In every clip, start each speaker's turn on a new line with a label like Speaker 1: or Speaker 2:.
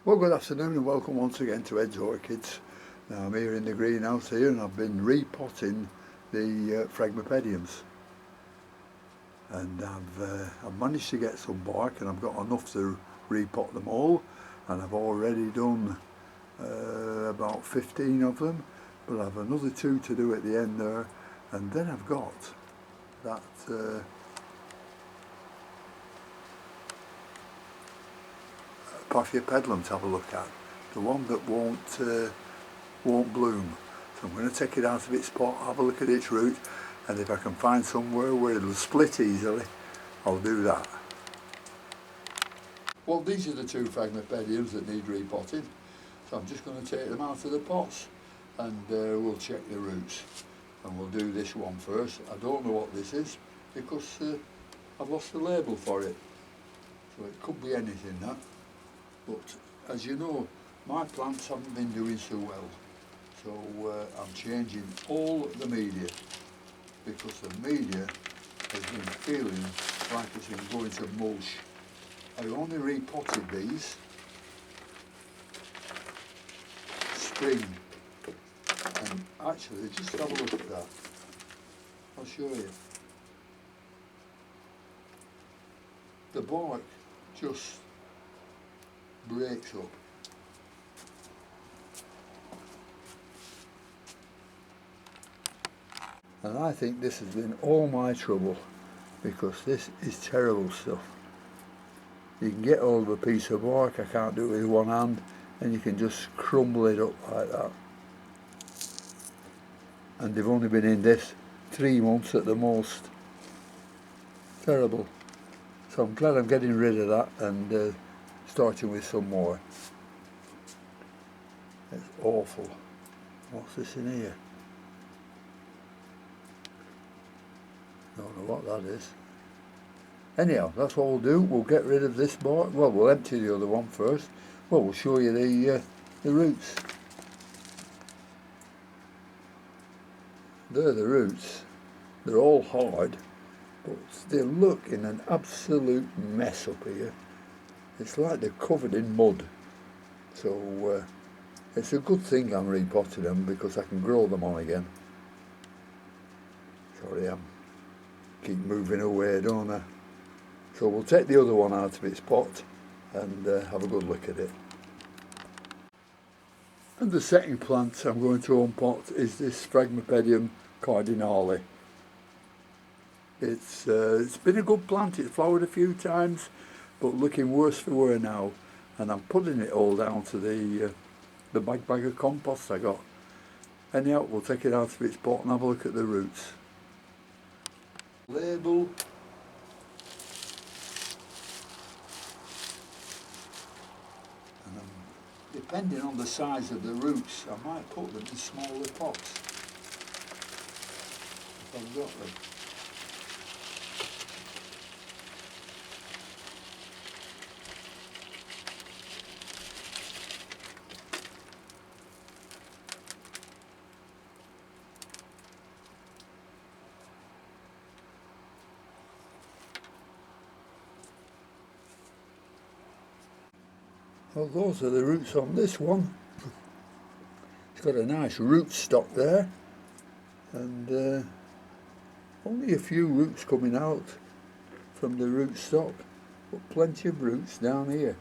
Speaker 1: Well, good afternoon and welcome once again to Ed's Orchids. Now I'm here in the greenhouse here and I've been repotting the phragmipediums, and I've managed to get some bark and I've got enough to repot them all, and I've already done about 15 of them, but I've another 2 to do at the end there, and then I've got that Paphiopedilum to have a look at, the one that won't bloom. So I'm going to take it out of its pot, have a look at its root, and if I can find somewhere where it'll split easily, I'll do that. Well, these are the 2 phragmipediums that need repotting, so I'm just going to take them out of the pots and we'll check the roots, and we'll do this one first. I don't know what this is because I've lost the label for it, so it could be anything that. But as you know, my plants haven't been doing so well, so I'm changing all the media because the media has been feeling like it's been going to mulch. I only repotted these spring, and actually just have a look at that. I'll show you. The bark just breaks up. And I think this has been all my trouble, because this is terrible stuff. You can get hold of a piece of bark, I can't do it with one hand, and you can just crumble it up like that. And they've only been in this 3 months at the most. Terrible. So I'm glad I'm getting rid of that and starting with some more. It's awful. What's this in here? Don't know what that is. Anyhow, that's what we'll do. We'll get rid of this bark. Well, we'll empty the other one first. Well, we'll show you the roots. They're the roots. They're all hard, but they look in an absolute mess up here. It's like they're covered in mud. So it's a good thing I'm repotting them because I can grow them on again. Sorry, I keep moving away, don't I? So we'll take the other one out of its pot and have a good look at it. And the second plant I'm going to unpot is this Phragmipedium cardinale. It's been a good plant, it's flowered a few times, but looking worse for wear now, and I'm putting it all down to the bag of compost I got. Anyhow, we'll take it out of its pot and have a look at the roots. Label. And depending on the size of the roots, I might put them in smaller pots if I've got them. Well, those are the roots on this one. It's got a nice root stock there, and only a few roots coming out from the root stock, but plenty of roots down here,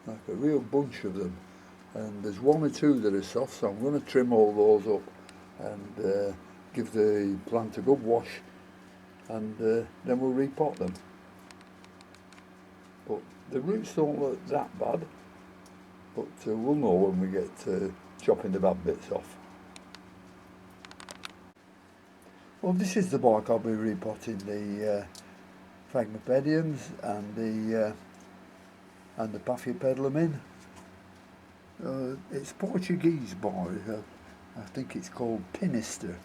Speaker 1: like a real bunch of them. And there's 1 or 2 that are soft, so I'm going to trim all those up and give the plant a good wash, and then we'll repot them. But the roots don't look that bad, but we'll know when we get chopping the bad bits off. Well, this is the bark I'll be repotting the phragmipediums and the Paphiopedilum in. It's Portuguese bark. I think it's called pinister.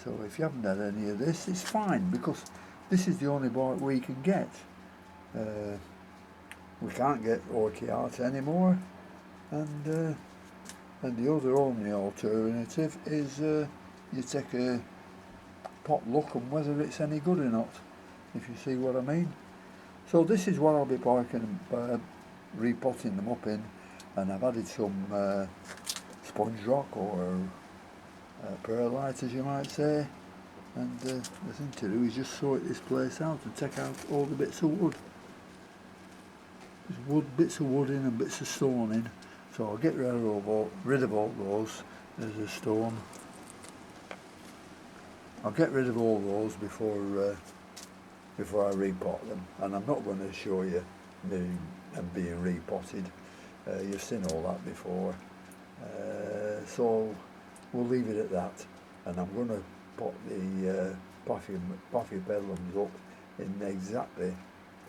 Speaker 1: So if you haven't had any of this, it's fine, because this is the only bark we can get. We can't get orchids anymore, and the other only alternative is you take a pot look and whether it's any good or not, if you see what I mean. So this is what I'll be repotting them up in, and I've added some sponge rock or perlite, as you might say, and the thing to do is just sort this place out and take out all the bits of wood. There's bits of wood in and bits of stone in, so I'll get rid of all those. There's a stone. I'll get rid of all those before I repot them, and I'm not going to show you them being repotted. You've seen all that before, so we'll leave it at that, and I'm going to pot the Paphiopedilums up in exactly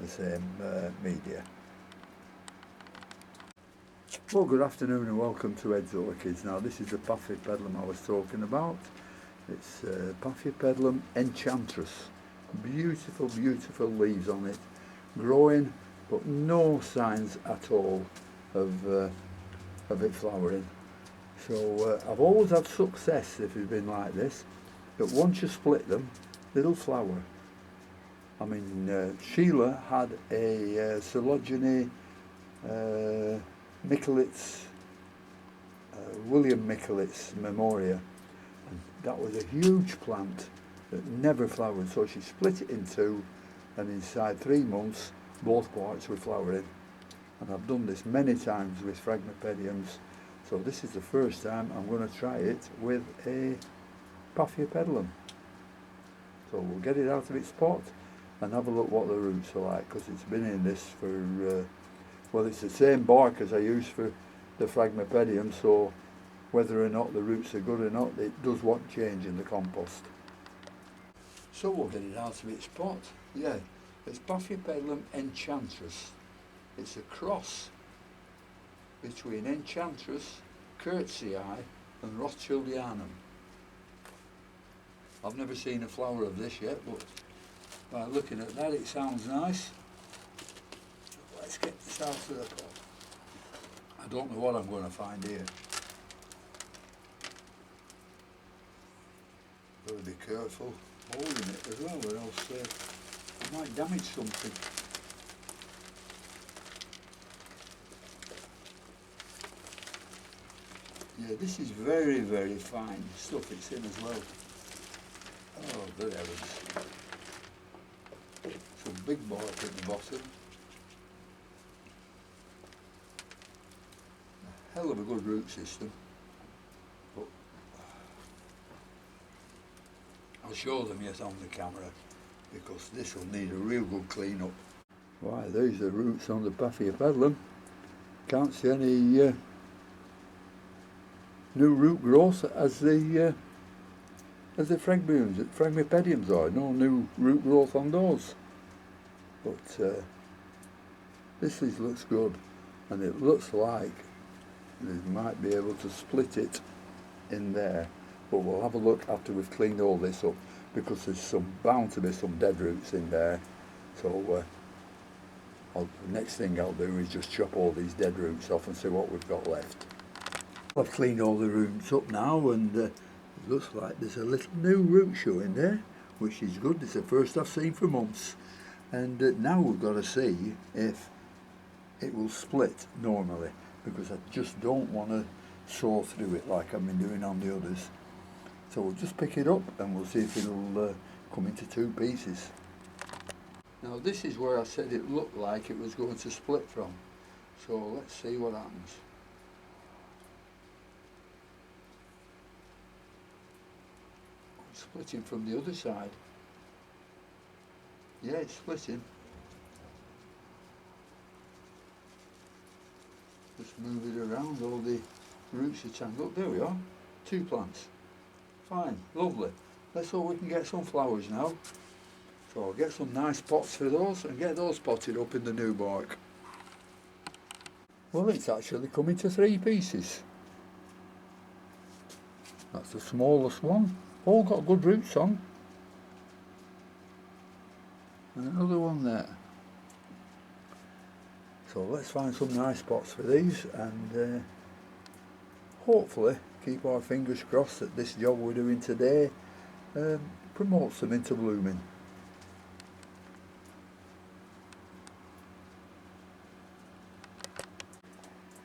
Speaker 1: the same media. Well, good afternoon and welcome to Ed's Orchids. Now this is the Paphiopedilum I was talking about. It's Paphiopedilum enchantress. Beautiful, beautiful leaves on it, growing, but no signs at all of it flowering. So I've always had success if it's been like this, but once you split them, they'll flower. I mean, Sheila had a Coleogene Michelitz, William Michelitz Memoria, and that was a huge plant that never flowered, so she split it in two, and inside 3 months both parts were flowering. And I've done this many times with phragmipediums, so this is the first time I'm going to try it with a Paphiopedilum. So we'll get it out of its pot and have a look what the roots are like, because it's been in this for well, it's the same bark as I use for the phragmipedium, so whether or not the roots are good or not, it does want change in the compost. So we'll get it out of its pot. Yeah, it's Paphiopedilum enchantress. It's a cross between Enchantress, Curtsii and Rothschildianum. I've never seen a flower of this yet, but by looking at that it sounds nice. Let's get this out of the pot. I don't know what I'm going to find here. Got to be careful holding it as well, or else I might damage something. Yeah, this is very, very fine stuff it's in as well. Oh, good heavens. Some big bark at the bottom. A hell of a good root system. But I'll show them yet on the camera, because this will need a real good clean up. Why, these are roots on the Paphiopedilum. Can't see any new root growth as the phragmipediums are. No new root growth on those. But this looks good, and it looks like we might be able to split it in there. But we'll have a look after we've cleaned all this up, because there's bound to be some dead roots in there. So the next thing I'll do is just chop all these dead roots off and see what we've got left. I've cleaned all the roots up now, and it looks like there's a little new root showing there, which is good. It's the first I've seen for months. And now we've got to see if it will split normally, because I just don't want to saw through it like I've been doing on the others. So we'll just pick it up and we'll see if it'll come into 2 pieces. Now this is where I said it looked like it was going to split from. So let's see what happens. It's splitting from the other side. Yeah, it's splitting. Just move it around, all the roots are tangled. There we are, 2 plants. Fine, lovely. Let's hope we can get some flowers now. So I'll get some nice pots for those and get those potted up in the new bark. Well, it's actually coming to 3 pieces. That's the smallest one. All got good roots on. And another one there. So let's find some nice pots for these, and hopefully keep our fingers crossed that this job we're doing today promotes them into blooming.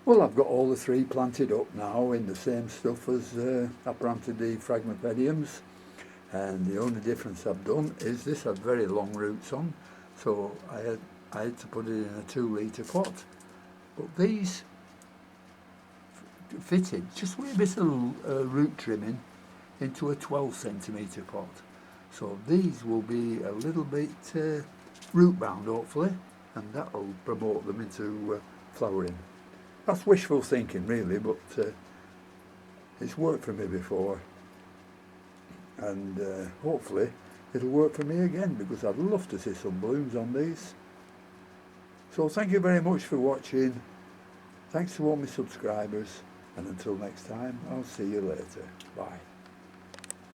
Speaker 1: Well, I've got all the 3 planted up now in the same stuff as I planted the phragmipediums, and the only difference I've done is this had very long roots on, so I had to put it in a 2-litre pot. But these fitted just with a bit of root trimming into a 12 centimetre pot. So these will be a little bit root bound hopefully, and that will promote them into flowering. That's wishful thinking really, but it's worked for me before, and hopefully it'll work for me again, because I'd love to see some blooms on these. So thank you very much for watching. Thanks to all my subscribers, and until next time, I'll see you later. Bye.